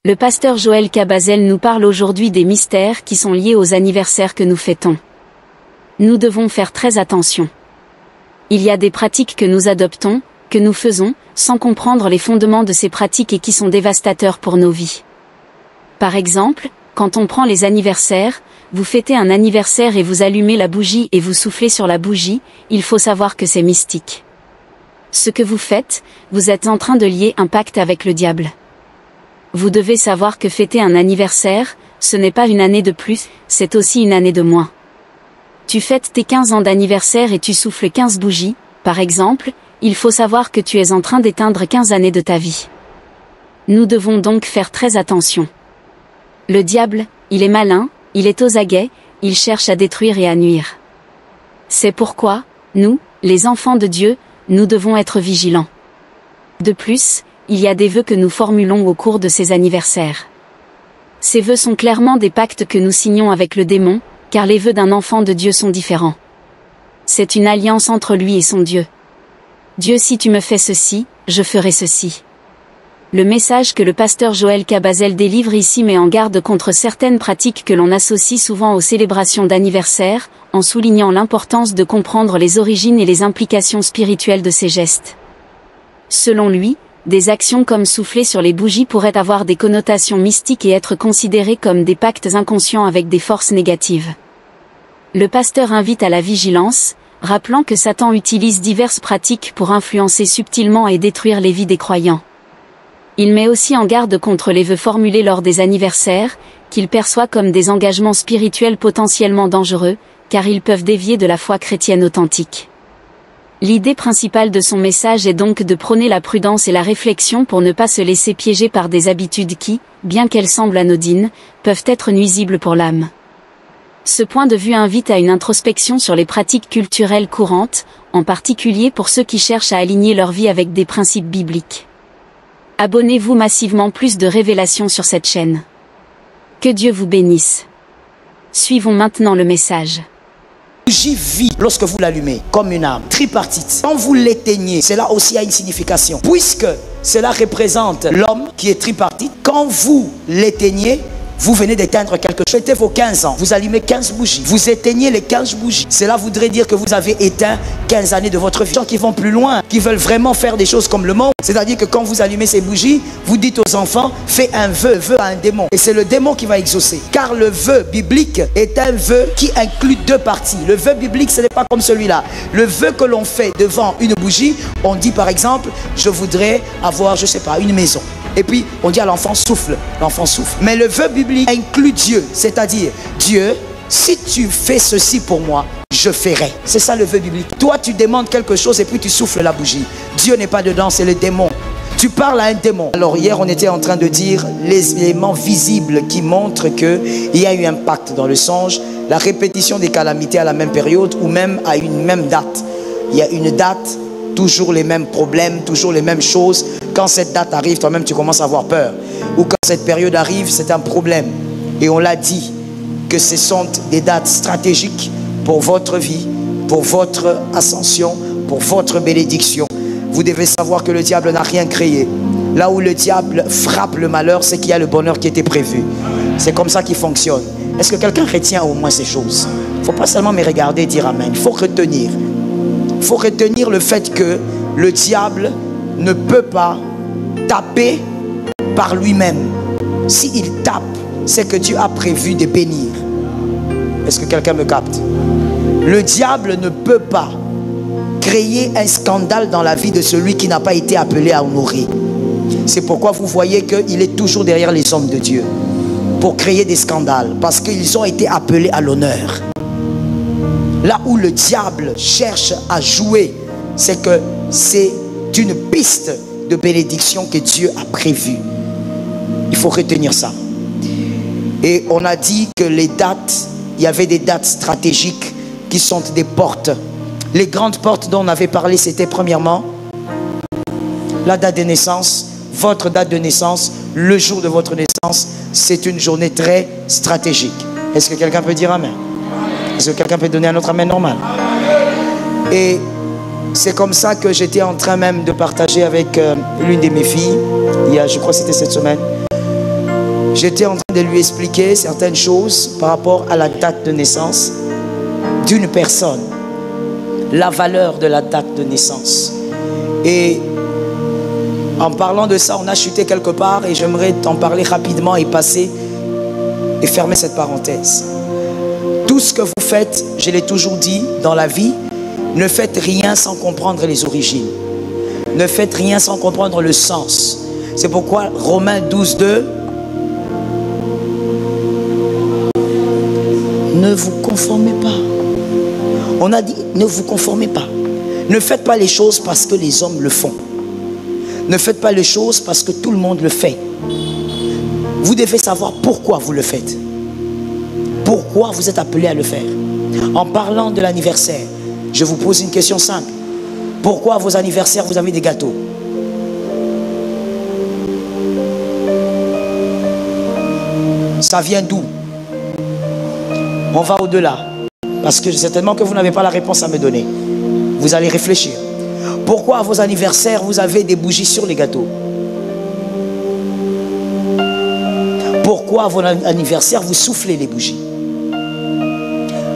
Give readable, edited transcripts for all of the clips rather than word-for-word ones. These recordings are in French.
Le pasteur Joël Cabazel nous parle aujourd'hui des mystères qui sont liés aux anniversaires que nous fêtons. Nous devons faire très attention. Il y a des pratiques que nous adoptons, que nous faisons, sans comprendre les fondements de ces pratiques et qui sont dévastateurs pour nos vies. Par exemple, quand on prend les anniversaires, vous fêtez un anniversaire et vous allumez la bougie et vous soufflez sur la bougie, il faut savoir que c'est mystique. Ce que vous faites, vous êtes en train de lier un pacte avec le diable. Vous devez savoir que fêter un anniversaire, ce n'est pas une année de plus, c'est aussi une année de moins. Tu fêtes tes 15 ans d'anniversaire et tu souffles 15 bougies, par exemple, il faut savoir que tu es en train d'éteindre 15 années de ta vie. Nous devons donc faire très attention. Le diable, il est malin, il est aux aguets, il cherche à détruire et à nuire. C'est pourquoi, nous, les enfants de Dieu, nous devons être vigilants. De plus, il y a des vœux que nous formulons au cours de ces anniversaires. Ces vœux sont clairement des pactes que nous signons avec le démon, car les vœux d'un enfant de Dieu sont différents. C'est une alliance entre lui et son Dieu. Dieu, si tu me fais ceci, je ferai ceci. Le message que le pasteur Joël Cabazel délivre ici met en garde contre certaines pratiques que l'on associe souvent aux célébrations d'anniversaire, en soulignant l'importance de comprendre les origines et les implications spirituelles de ces gestes. Selon lui, des actions comme souffler sur les bougies pourraient avoir des connotations mystiques et être considérées comme des pactes inconscients avec des forces négatives. Le pasteur invite à la vigilance, rappelant que Satan utilise diverses pratiques pour influencer subtilement et détruire les vies des croyants. Il met aussi en garde contre les vœux formulés lors des anniversaires, qu'il perçoit comme des engagements spirituels potentiellement dangereux, car ils peuvent dévier de la foi chrétienne authentique. L'idée principale de son message est donc de prôner la prudence et la réflexion pour ne pas se laisser piéger par des habitudes qui, bien qu'elles semblent anodines, peuvent être nuisibles pour l'âme. Ce point de vue invite à une introspection sur les pratiques culturelles courantes, en particulier pour ceux qui cherchent à aligner leur vie avec des principes bibliques. Abonnez-vous massivement plus de révélations sur cette chaîne. Que Dieu vous bénisse. Suivons maintenant le message. La bougie vit lorsque vous l'allumez comme une âme tripartite. Quand vous l'éteignez, cela aussi a une signification. Puisque cela représente l'homme qui est tripartite, quand vous l'éteignez, vous venez d'éteindre quelque chose. Fêtez vos 15 ans, vous allumez 15 bougies, vous éteignez les 15 bougies. Cela voudrait dire que vous avez éteint 15 années de votre vie. Les gens qui vont plus loin, qui veulent vraiment faire des choses comme le monde, c'est-à-dire que quand vous allumez ces bougies, vous dites aux enfants, fais un vœu à un démon. Et c'est le démon qui va exaucer. Car le vœu biblique est un vœu qui inclut deux parties. Le vœu biblique, ce n'est pas comme celui-là. Le vœu que l'on fait devant une bougie, on dit par exemple, je voudrais avoir, je sais pas, une maison. Et puis, on dit à l'enfant, souffle. L'enfant souffle. Mais le vœu biblique inclut Dieu. C'est-à-dire, Dieu, si tu fais ceci pour moi, je ferai. C'est ça le vœu biblique. Toi, tu demandes quelque chose et puis tu souffles la bougie. Dieu n'est pas dedans, c'est le démon. Tu parles à un démon. Alors, hier, on était en train de dire les éléments visibles qui montrent qu'il y a eu un pacte dans le songe. La répétition des calamités à la même période ou même à une même date. Il y a une date, toujours les mêmes problèmes, toujours les mêmes choses. Quand cette date arrive, toi-même tu commences à avoir peur. Ou quand cette période arrive, c'est un problème. Et on l'a dit, que ce sont des dates stratégiques pour votre vie, pour votre ascension, pour votre bénédiction. Vous devez savoir que le diable n'a rien créé. Là où le diable frappe le malheur, c'est qu'il y a le bonheur qui était prévu. C'est comme ça qu'il fonctionne. Est-ce que quelqu'un retient au moins ces choses? Il ne faut pas seulement me regarder et dire amen. Il faut retenir. Il faut retenir le fait que le diable ne peut pas taper par lui-même. S'il tape, c'est que Dieu a prévu de bénir. Est-ce que quelqu'un me capte? Le diable ne peut pas créer un scandale dans la vie de celui qui n'a pas été appelé à honorer. C'est pourquoi vous voyez qu'il est toujours derrière les hommes de Dieu pour créer des scandales, parce qu'ils ont été appelés à l'honneur. Là où le diable cherche à jouer, c'est que c'est une piste de bénédiction que Dieu a prévue. Il faut retenir ça. Et on a dit que les dates, il y avait des dates stratégiques qui sont des portes. Les grandes portes dont on avait parlé, c'était premièrement la date de naissance, votre date de naissance, le jour de votre naissance. C'est une journée très stratégique. Est-ce que quelqu'un peut dire amen? Est-ce que quelqu'un peut donner un autre amen normal? Et c'est comme ça que j'étais en train même de partager avec l'une de mes filles, il y a, je crois que c'était cette semaine. J'étais en train de lui expliquer certaines choses par rapport à la date de naissance d'une personne, la valeur de la date de naissance. Et en parlant de ça, on a chuté quelque part et j'aimerais t'en parler rapidement et passer et fermer cette parenthèse. Tout ce que vous faites, je l'ai toujours dit dans la vie, ne faites rien sans comprendre les origines. Ne faites rien sans comprendre le sens. C'est pourquoi Romains 12, 2, ne vous conformez pas. On a dit, ne vous conformez pas. Ne faites pas les choses parce que les hommes le font. Ne faites pas les choses parce que tout le monde le fait. Vous devez savoir pourquoi vous le faites. Pourquoi vous êtes appelé à le faire. En parlant de l'anniversaire, je vous pose une question simple. Pourquoi à vos anniversaires vous avez des gâteaux? Ça vient d'où? On va au-delà. Parce que certainement que vous n'avez pas la réponse à me donner. Vous allez réfléchir. Pourquoi à vos anniversaires vous avez des bougies sur les gâteaux? Pourquoi à vos anniversaires vous soufflez les bougies?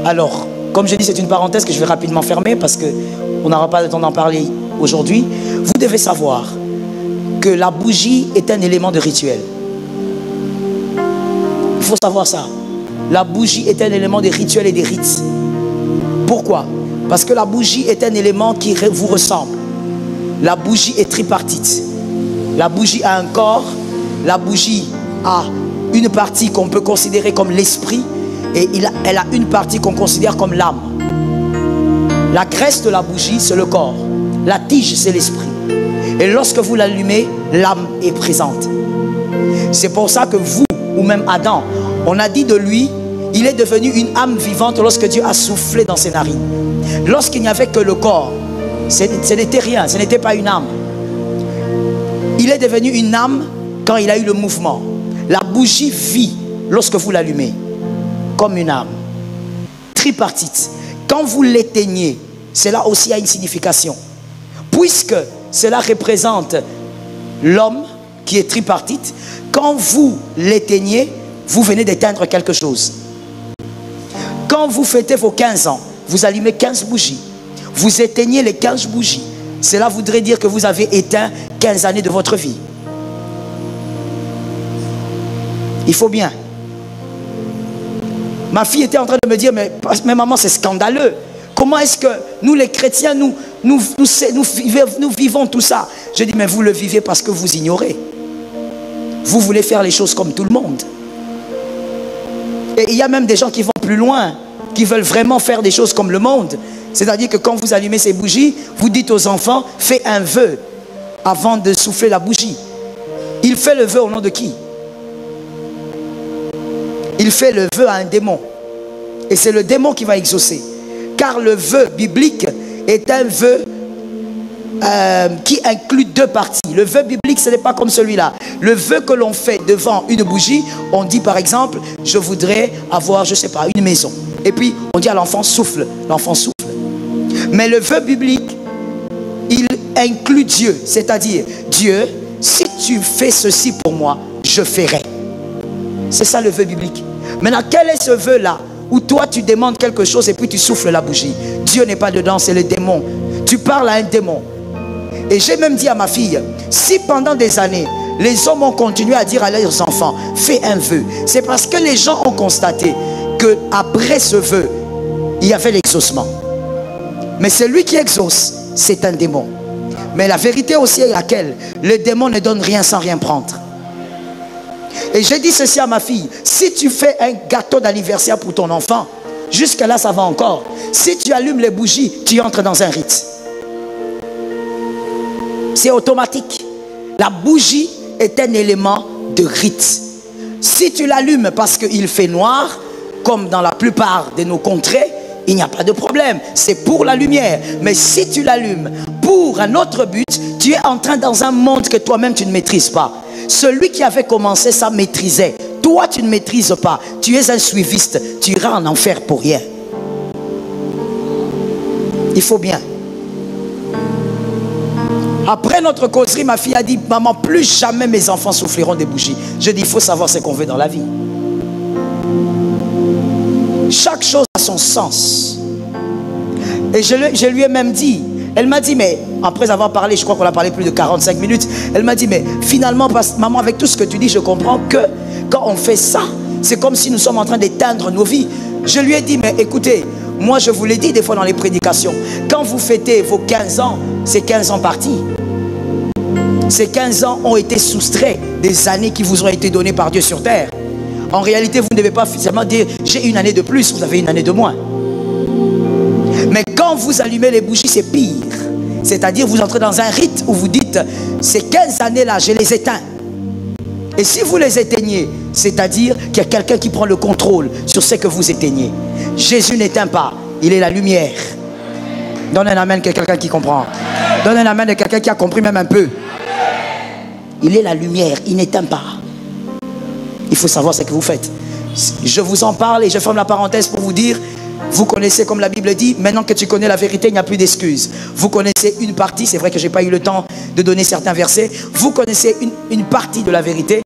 Alors, comme je dis, c'est une parenthèse que je vais rapidement fermer parce qu'on n'aura pas le temps d'en parler aujourd'hui. Vous devez savoir que la bougie est un élément de rituel. Il faut savoir ça. La bougie est un élément des rituels et des rites. Pourquoi? Parce que la bougie est un élément qui vous ressemble. La bougie est tripartite. La bougie a un corps. La bougie a une partie qu'on peut considérer comme l'esprit. Et elle a une partie qu'on considère comme l'âme. La graisse de la bougie, c'est le corps. La tige, c'est l'esprit. Et lorsque vous l'allumez, l'âme est présente. C'est pour ça que vous, ou même Adam, on a dit de lui, il est devenu une âme vivante lorsque Dieu a soufflé dans ses narines. Lorsqu'il n'y avait que le corps, ce n'était rien, ce n'était pas une âme. Il est devenu une âme quand il a eu le mouvement. La bougie vit lorsque vous l'allumez, comme une âme. Tripartite. Quand vous l'éteignez, cela aussi a une signification. Puisque cela représente l'homme qui est tripartite, quand vous l'éteignez, vous venez d'éteindre quelque chose. Quand vous fêtez vos 15 ans, vous allumez 15 bougies. Vous éteignez les 15 bougies. Cela voudrait dire que vous avez éteint 15 années de votre vie. Il faut bien. Ma fille était en train de me dire, mais maman, c'est scandaleux. Comment est-ce que nous les chrétiens, nous vivons tout ça? Je dis, mais vous le vivez parce que vous ignorez. Vous voulez faire les choses comme tout le monde. Et il y a même des gens qui vont plus loin, qui veulent vraiment faire des choses comme le monde. C'est-à-dire que quand vous allumez ces bougies, vous dites aux enfants, fais un vœu avant de souffler la bougie. Il fait le vœu au nom de qui? Il fait le vœu à un démon. Et c'est le démon qui va exaucer. Car le vœu biblique est un vœu qui inclut deux parties. Le vœu biblique, ce n'est pas comme celui-là. Le vœu que l'on fait devant une bougie, on dit par exemple, je voudrais avoir, je ne sais pas, une maison. Et puis, on dit à l'enfant, souffle. L'enfant souffle. Mais le vœu biblique, il inclut Dieu. C'est-à-dire, Dieu, si tu fais ceci pour moi, je ferai. C'est ça le vœu biblique. Maintenant, quel est ce vœu-là où toi tu demandes quelque chose et puis tu souffles la bougie? Dieu n'est pas dedans, c'est le démon. Tu parles à un démon. Et j'ai même dit à ma fille, si pendant des années, les hommes ont continué à dire à leurs enfants, fais un vœu, c'est parce que les gens ont constaté qu'après ce vœu, il y avait l'exaucement. Mais celui qui exauce, c'est un démon. Mais la vérité aussi est laquelle? Le démon ne donne rien sans rien prendre. Et j'ai dit ceci à ma fille, si tu fais un gâteau d'anniversaire pour ton enfant, jusque là ça va encore. Si tu allumes les bougies, tu entres dans un rite. C'est automatique. La bougie est un élément de rite. Si tu l'allumes parce qu'il fait noir, comme dans la plupart de nos contrées, il n'y a pas de problème. C'est pour la lumière. Mais si tu l'allumes pour un autre but, tu es entré dans un monde que toi-même tu ne maîtrises pas. Celui qui avait commencé ça maîtrisait. Toi tu ne maîtrises pas. Tu es un suiviste. Tu iras en enfer pour rien. Il faut bien. Après notre causerie, ma fille a dit, maman, plus jamais mes enfants souffleront des bougies. Je dis, il faut savoir ce qu'on veut dans la vie. Chaque chose a son sens. Et je lui ai même dit, elle m'a dit, mais après avoir parlé, je crois qu'on a parlé plus de 45 minutes, elle m'a dit, mais finalement, maman, avec tout ce que tu dis, je comprends que quand on fait ça, c'est comme si nous sommes en train d'éteindre nos vies. Je lui ai dit, mais écoutez, moi je vous l'ai dit des fois dans les prédications, quand vous fêtez vos 15 ans, c'est 15 ans partis. Ces 15 ans ont été soustraits des années qui vous ont été données par Dieu sur terre. En réalité, vous ne devez pas seulement dire, j'ai une année de plus, vous avez une année de moins. Mais quand vous allumez les bougies, c'est pire. C'est-à-dire, vous entrez dans un rite où vous dites, ces 15 années-là, je les éteins. Et si vous les éteignez, c'est-à-dire qu'il y a quelqu'un qui prend le contrôle sur ce que vous éteignez. Jésus n'éteint pas, il est la lumière. Donne un amen à quelqu'un qui comprend. Donne un amen à quelqu'un qui a compris même un peu. Il est la lumière, il n'éteint pas. Il faut savoir ce que vous faites. Je vous en parle et je ferme la parenthèse pour vous dire, vous connaissez, comme la Bible dit, maintenant que tu connais la vérité, il n'y a plus d'excuses. Vous connaissez une partie, c'est vrai que je n'ai pas eu le temps de donner certains versets. Vous connaissez une partie de la vérité.